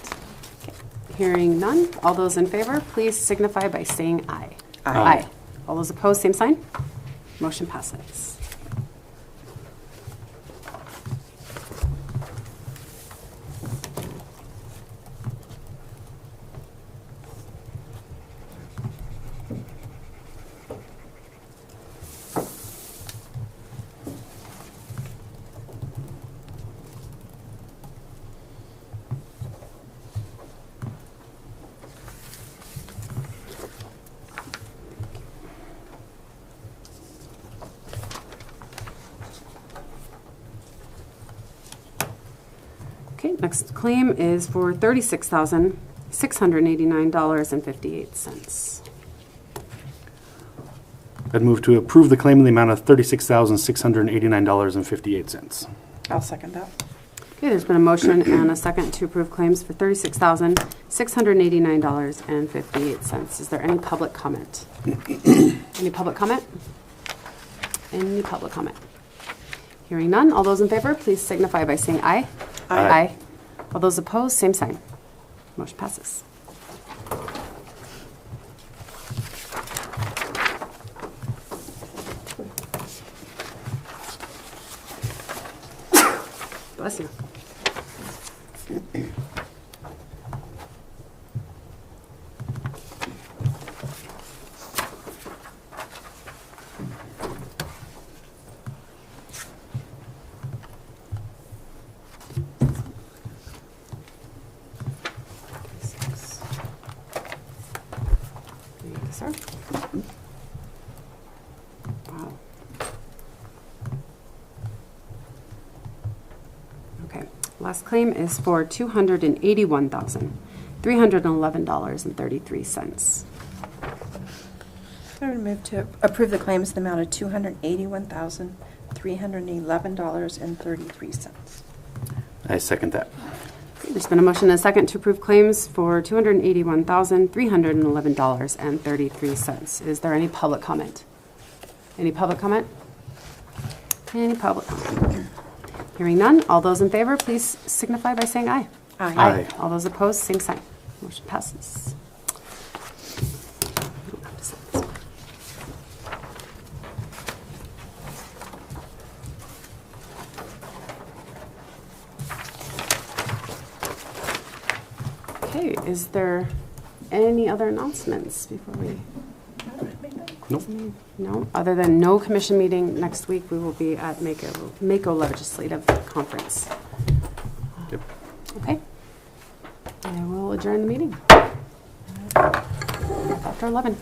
Okay. Hearing none, all those in favor, please signify by saying aye.
Aye.
All those opposed, same sign. Motion passes. Okay, next claim is for $36,689.58.
I'd move to approve the claim in the amount of $36,689.58.
I'll second that.
Okay, there's been a motion and a second to approve claims for $36,689.58. Is there any public comment? Any public comment? Any public comment? Hearing none, all those in favor, please signify by saying aye.
Aye.
All those opposed, same sign. Motion passes. Bless you. Thank you, sir. Wow. Okay, last claim is for $281,311.33.
I would move to approve the claims in the amount of $281,311.33.
I second that.
There's been a motion and a second to approve claims for $281,311.33. Is there any public comment? Any public comment? Any public comment? Hearing none, all those in favor, please signify by saying aye.
Aye.
All those opposed, same sign. Motion passes. Okay, is there any other announcements before we?
Nope.
No, other than no commission meeting next week, we will be at Mako Legislative Conference.
Yep.
Okay. I will adjourn the meeting. After 11.